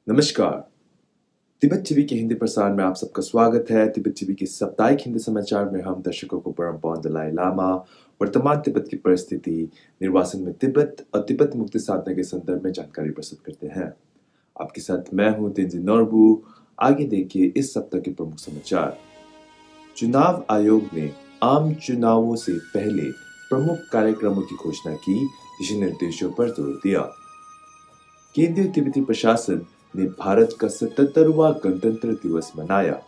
नमस्कार। तिब्बत टीवी के हिंदी प्रसारण में आप सबका स्वागत है। तिब्बत टीवी के साप्ताहिक हिंदी समाचार में हम दर्शकों को परम पावन दलाई लामा, वर्तमान तिब्बत की परिस्थिति, निर्वासन में तिब्बत और तिब्बत मुक्ति साधना के संदर्भ में जानकारी प्रस्तुत करते हैं। आपके साथ मैं हूं तेंजिन नोरबू। आगे देखिए इस सप्ताह के प्रमुख समाचार। चुनाव आयोग ने आम चुनावों से पहले प्रमुख कार्यक्रमों की घोषणा की, दिशा निर्देशों पर जोर दिया। केंद्रीय तिब्बती प्रशासन ने भारत का 77वां गणतंत्र दिवस मनाया।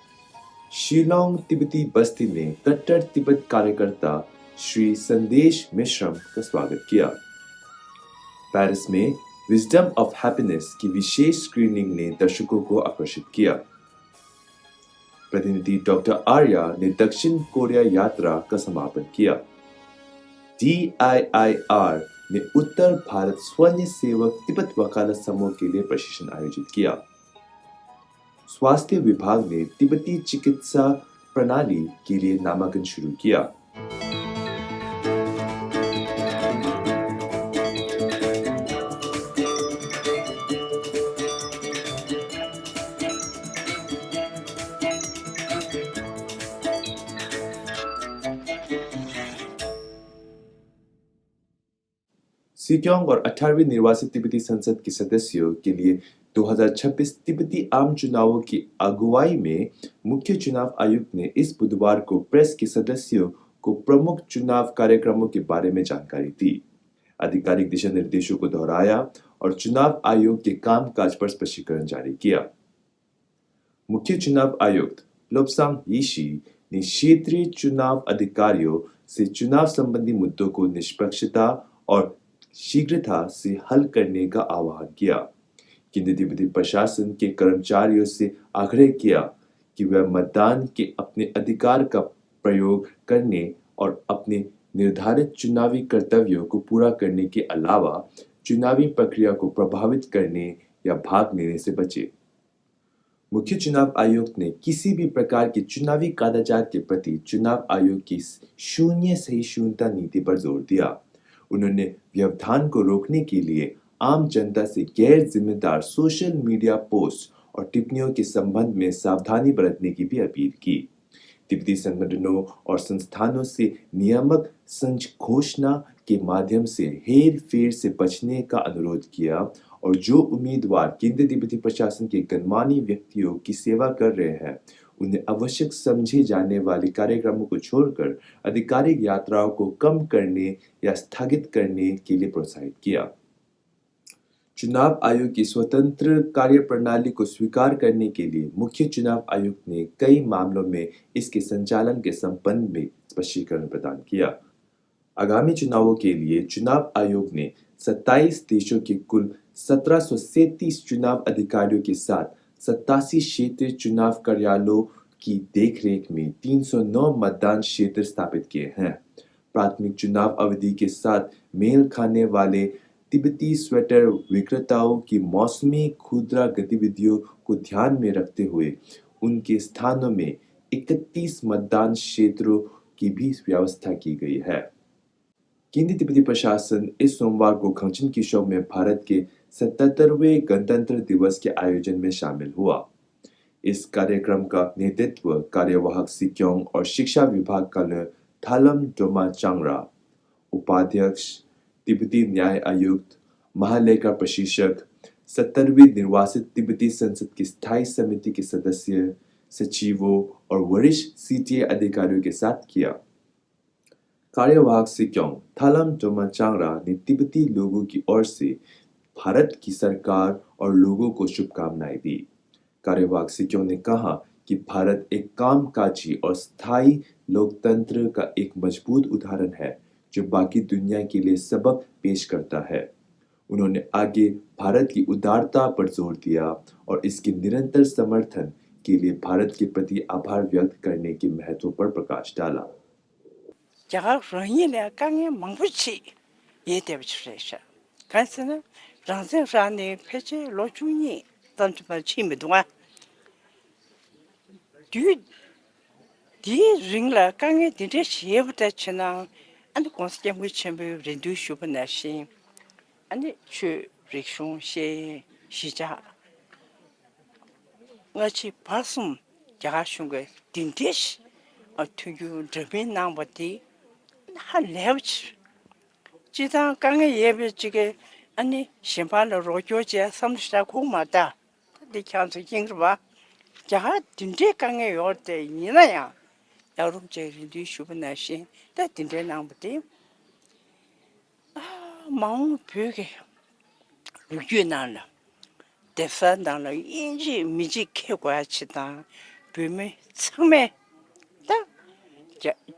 शिलोंग तिब्बती बस्ती में कट्टर तिब्बत कार्यकर्ता श्री संदेश मिश्रम का स्वागत किया। पेरिस में विजडम ऑफ हैप्पीनेस की विशेष स्क्रीनिंग ने दर्शकों को आकर्षित किया। प्रतिनिधि डॉक्टर आर्या ने दक्षिण कोरिया यात्रा का समापन किया। DIIR ने उत्तर भारत स्वयं सेवक तिब्बत वकालत समूह के लिए प्रशिक्षण आयोजित किया। स्वास्थ्य विभाग ने तिब्बती चिकित्सा प्रणाली के लिए नामांकन शुरू किया। सिक्योंग और 18वीं निर्वासित तिब्बती संसद के सदस्यों के लिए 2026 तिब्बती आम चुनावों की अगुवाई में मुख्य चुनाव आयुक्त ने इस बुधवार को प्रेस के सदस्यों को प्रमुख चुनाव कार्यक्रमों के बारे में जानकारी दी, आधिकारिक दिशा निर्देशों को दोहराया और चुनाव आयोग के कामकाज पर स्पष्टीकरण जारी किया। मुख्य चुनाव आयुक्त लोब्सांग यीशी ने क्षेत्रीय चुनाव अधिकारियों से चुनाव संबंधी मुद्दों को निष्पक्षता और शीघ्रता से हल करने का आह्वान किया। केंद्रीय तिब्बती प्रशासन के कर्मचारियों से आग्रह किया कि वे मतदान के अपने अधिकार का प्रयोग करने और अपने निर्धारित चुनावी कर्तव्यों को पूरा करने के अलावा चुनावी प्रक्रिया को प्रभावित करने या भाग लेने से बचे। मुख्य चुनाव आयुक्त ने किसी भी प्रकार के चुनावी कादाचार के प्रति चुनाव आयोग की शून्य सहिष्णुता नीति पर जोर दिया। उन्होंने व्यवधान को रोकने के लिए आम जनता से गैर जिम्मेदार सोशल मीडिया पोस्ट और टिप्पणियों के संबंध में सावधानी बरतने की भी अपील की। तिब्बती संगठनों और संस्थानों से नियामक संघोषणा के माध्यम से हेर फेर से बचने का अनुरोध किया और जो उम्मीदवार केंद्रीय तिब्बती प्रशासन के गणमान्य व्यक्तियों की सेवा कर रहे हैं उन्हें आवश्यक समझे जाने वाले कार्यक्रमों को छोड़कर आधिकारिक यात्राओं को कम करने या स्थगित करने के लिए प्रोत्साहित किया। चुनाव आयोग की स्वतंत्र कार्यप्रणाली को स्वीकार करने के लिए मुख्य चुनाव आयुक्त ने कई मामलों में इसके संचालन के संबंध में स्पष्टीकरण प्रदान किया। आगामी चुनावों के लिए चुनाव आयोग ने 27 देशों के कुल 1737 चुनाव अधिकारियों के साथ 87 क्षेत्रीय चुनाव कार्यालयों की देखरेख में 309 मतदान क्षेत्र स्थापित किए हैं। प्राथमिक चुनाव अवधि के साथ मेल खाने वाले तिब्बती स्वेटर विक्रेताओं की मौसमी खुदरा गतिविधियों को ध्यान में रखते हुए उनके स्थानों में 31 मतदान क्षेत्रों की भी व्यवस्था की गई है। केंद्रीय तिब्बती प्रशासन इस सोमवार को खंगचिन किशोर में भारत के 77वें गणतंत्र दिवस के आयोजन में शामिल हुआ। इस कार्यक्रम का नेतृत्व कार्यवाहक सिक्योंग और शिक्षा विभाग का थालम डोमा चांगरा, उपाध्यक्ष तिब्बती न्याय आयुक्त, महालेखा प्रशिक्षक, 70वीं निर्वासित तिब्बती संसद की स्थायी समिति के सदस्य, सचिवों और वरिष्ठ CTA अधिकारियों के साथ किया। कार्यवाहक सिक्योंग थालम डोमा चांगरा ने तिब्बती लोगों की ओर से भारत की सरकार और लोगों को शुभकामनाएं दी। कार्यवाहक सिक्योंग ने कहा कि भारत एक कामकाजी और स्थायी लोकतंत्र का एक मजबूत उदाहरण है जो बाकी दुनिया के लिए सबक पेश करता है। उन्होंने आगे भारत की उदारता पर जोर दिया और इसके निरंतर समर्थन के लिए भारत के प्रति आभार व्यक्त करने के महत्व पर प्रकाश डाला। 제가 러인의 강에 망부치 예대비치래서 간스는 랑생산의 폐지 로중이 던지마 치미 동안 뒤 링라 강에 뒤에 시에부터 치나 안도 공스게 무침부 레두슈브나시 아니 추 리숑 시 시자 ngachi pasum jaga shunga dindish tuyu drabin nambati ha lewch 지당 강에 예배 지게 아니 심판을 로교제 삼시다 고마다 네 찬스 킹르바 자 딘데 강에 요때 이나야 여름 제리디 슈브나시 다 딘데 남부디 마음 벽에 유난了 대산당了 인지 미지 개과치다 뱀의 처음에 딱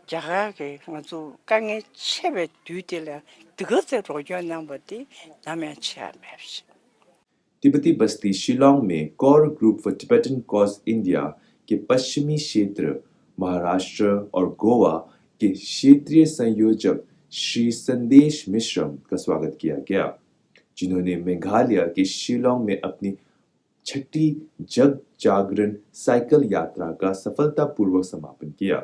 자가게 아주 강에 채배 뒤들라 그것을 로견한 것이 남의 체험했어. तिब्बती बस्ती शिलोंग में core group for Tibetan cause India के पश्चिमी क्षेत्र महाराष्ट्र और गोवा के क्षेत्रीय संयोजक श्री संदेश मिश्रम का स्वागत किया गया, जिन्होंने मेघालय के शिलोंग में अपनी छठी जग जागरण साइकिल यात्रा का सफलतापूर्वक समापन किया।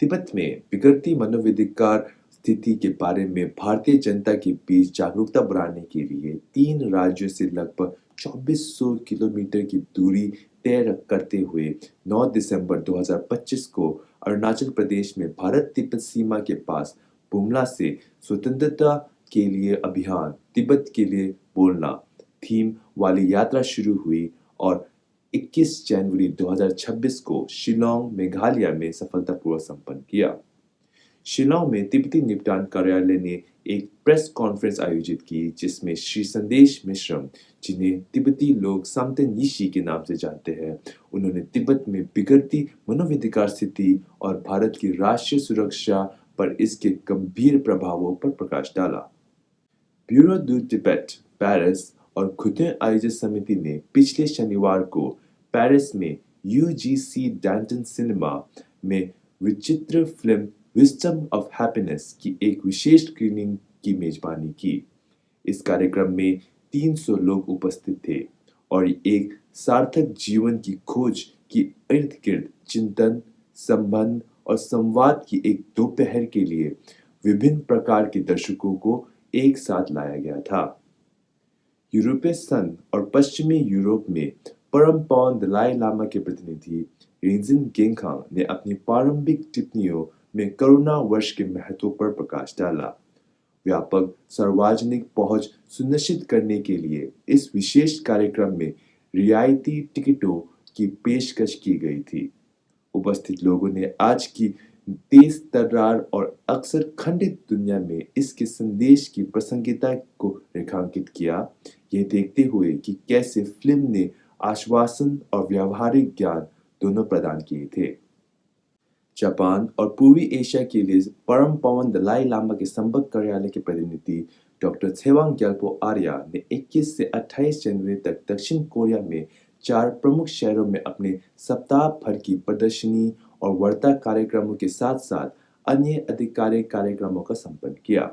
तिब्बत में बिगड़ती मानवाधिकार स्थिति के बारे में भारतीय जनता के बीच जागरूकता बढ़ाने के लिए 3 राज्यों से लगभग 2400 किलोमीटर की दूरी तय करते हुए 9 दिसंबर 2025 को अरुणाचल प्रदेश में भारत तिब्बत सीमा के पास बुमला से स्वतंत्रता के लिए अभियान तिब्बत के लिए बोलना थीम वाली यात्रा शुरू हुई और 21 जनवरी 2026 को शिलोंग मेघालय में सफलतापूर्वक संपन्न किया। शिलोंग में तिब्बती निपटान कार्यालय ने एक प्रेस कॉन्फ्रेंस आयोजित की, जिसमें श्री संदेश मिश्रम, जिन्हें तिब्बती लोग साम्ते निशी के नाम से जानते हैं, उन्होंने तिब्बत में बिगड़ती मानवाधिकार स्थिति और भारत की राष्ट्रीय सुरक्षा पर इसके गंभीर प्रभावों पर प्रकाश डाला। ब्यूरो दू तिब्बत पेरिस और खुदे आयोजित समिति ने पिछले शनिवार को पेरिस में यूजीसी डैंटन सिनेमा में विचित्र फिल्म विस्डम ऑफ हैप्पीनेस की एक विशेष स्क्रीनिंग की मेजबानी की। इस कार्यक्रम में 300 लोग उपस्थित थे और एक सार्थक जीवन की खोज की इर्द गिर्द चिंतन, संबंध और संवाद की एक दोपहर के लिए विभिन्न प्रकार के दर्शकों को एक साथ लाया गया था। यूरोपीय संघ और पश्चिमी यूरोप में परम पावन दलाई लामा के प्रतिनिधि रिंजिन गेंखांग ने अपनी प्रारंभिक टिप्पणियों में कोरोना वर्ष के महत्व पर प्रकाश डाला। व्यापक सार्वजनिक पहुंच सुनिश्चित करने के लिए इस विशेष कार्यक्रम में रियायती टिकटों की पेशकश की गई थी। उपस्थित लोगों ने आज की तेज तर्रार और अक्सर खंडित दुनिया में इसके संदेश की प्रासंगिकता को रेखांकित किया, यह देखते हुए कि कैसे फिल्म ने आश्वासन और व्यावहारिक ज्ञान दोनों प्रदान किए थे। जापान और पूर्वी एशिया के लिए परम पावन दलाई लामा के संपर्क कार्यालय के प्रतिनिधि डॉक्टर छेवांग ग्याल्पो आर्या ने 21 से 28 जनवरी तक दक्षिण कोरिया में 4 प्रमुख शहरों में अपने सप्ताह भर की प्रदर्शनी और वार्ता कार्यक्रमों के साथ साथ अन्य आधिकारिक कार्यक्रमों का संपन्न किया।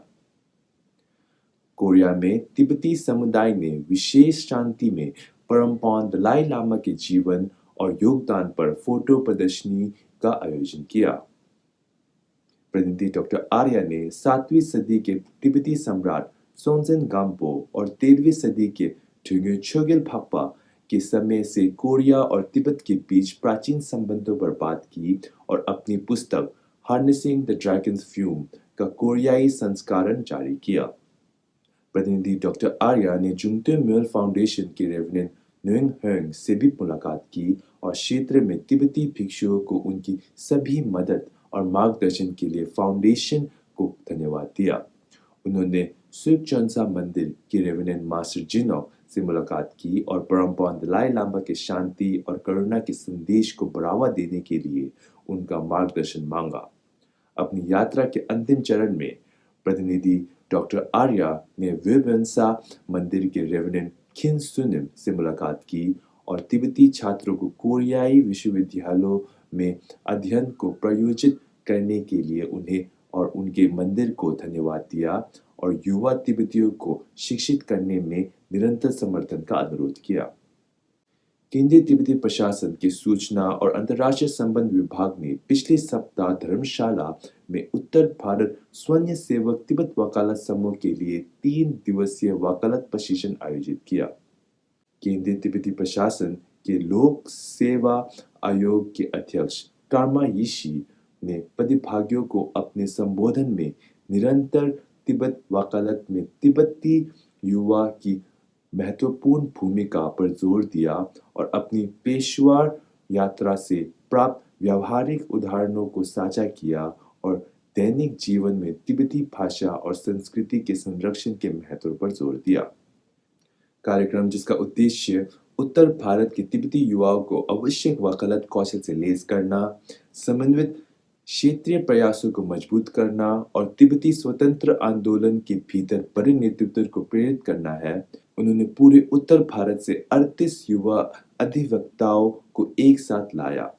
कोरिया में तिब्बती समुदाय ने विशेष शांति में परम पावन दलाई लामा के जीवन और योगदान पर फोटो प्रदर्शनी का आयोजन किया। प्रतिनिधि डॉक्टर आर्या ने 7वीं सदी के तिब्बती सम्राट सोनसेन गाम्पो और 13वीं सदी के ड्रुंग्यू छोगेल फाक्पा के समय से कोरिया और तिब्बत के बीच प्राचीन संबंधों पर बात की और अपनी पुस्तक हार्नेसिंग द ड्रैगन्स फ्यूम का कोरियाई संस्करण जारी किया। प्रतिनिधि डॉक्टर आर्या ने जुंगते म्योल फाउंडेशन के रेवरेंड नुएंग हेंग से भी मुलाकात की और क्षेत्र में तिब्बती भिक्षुओं को उनकी सभी मदद और मार्गदर्शन के लिए फाउंडेशन को धन्यवाद दिया। उन्होंने सुकचोंसा मंदिर के रेवरेंड मास्टर जिनो से मुलाकात की और परम पावन दलाई लामा के शांति और करुणा के संदेश को बढ़ावा देने के लिए उनका मार्गदर्शन मांगा। अपनी यात्रा के अंतिम चरण में प्रतिनिधि डॉक्टर आर्या ने विवेंसा मंदिर के रेवरेंड खिन सुनिम से मुलाकात की और तिब्बती छात्रों को कोरियाई विश्वविद्यालयों में अध्ययन को प्रायोजित करने के लिए उन्हें और उनके मंदिर को धन्यवाद दिया और युवा तिब्बतियों को शिक्षित करने में निरंतर समर्थन का अनुरोध किया। केंद्रीय तिब्बती प्रशासन के सूचना और अंतर्राष्ट्रीय संबंध विभाग ने पिछले सप्ताह धर्मशाला में उत्तर भारत स्वयं सेवक तिब्बत वकालत समूह के लिए 3 दिवसीय वकालत प्रशिक्षण आयोजित किया। केंद्रीय तिब्बती प्रशासन के लोक सेवा आयोग के अध्यक्ष कारमा यीशी ने प्रतिभागियों को अपने संबोधन में निरंतर तिब्बत वकालत में तिब्बती युवा की महत्वपूर्ण भूमिका पर जोर दिया और अपनी पेशेवर यात्रा से प्राप्त व्यावहारिक उदाहरणों को साझा किया और दैनिक जीवन में तिब्बती भाषा और संस्कृति के संरक्षण के महत्व पर जोर दिया। कार्यक्रम जिसका उद्देश्य उत्तर भारत के तिब्बती युवाओं को आवश्यक वकालत कौशल से लैस करना, समन्वित क्षेत्रीय प्रयासों को मजबूत करना और तिब्बती स्वतंत्र आंदोलन के भीतर बड़े नेतृत्व को प्रेरित करना है। उन्होंने पूरे उत्तर भारत से 38 युवा अधिवक्ताओं को एक साथ लाया।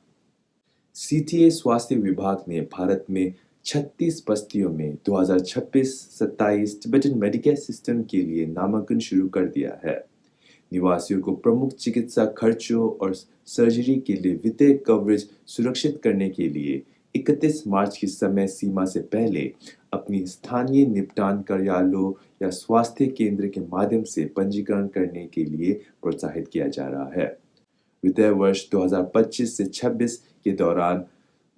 सीटीए स्वास्थ्य विभाग ने भारत में 36 बस्तियों में 2026-27 टिबेटन मेडिकेयर सिस्टम के लिए नामांकन शुरू कर दिया है। निवासियों को प्रमुख चिकित्सा खर्चों और सर्जरी के लिए वित्तीय कवरेज सुरक्षित करने के लिए 31 मार्च की समय सीमा से पहले अपनी स्थानीय निपटान कार्यालयों या स्वास्थ्य केंद्र के माध्यम से पंजीकरण करने के लिए प्रोत्साहित किया जा रहा है। वित्तीय वर्ष 2025 से 26 के दौरान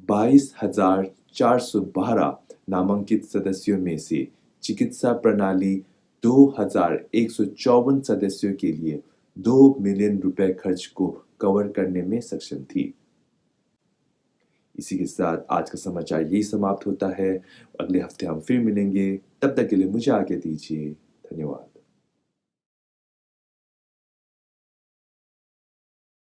22,412 नामांकित सदस्यों में से चिकित्सा प्रणाली 2,154 सदस्यों के लिए 2 मिलियन रुपए खर्च को कवर करने में सक्षम थी। इसी के साथ आज का समाचार यही समाप्त होता है। अगले हफ्ते हम फिर मिलेंगे, तब तक के लिए मुझे आज्ञा दीजिए। धन्यवाद।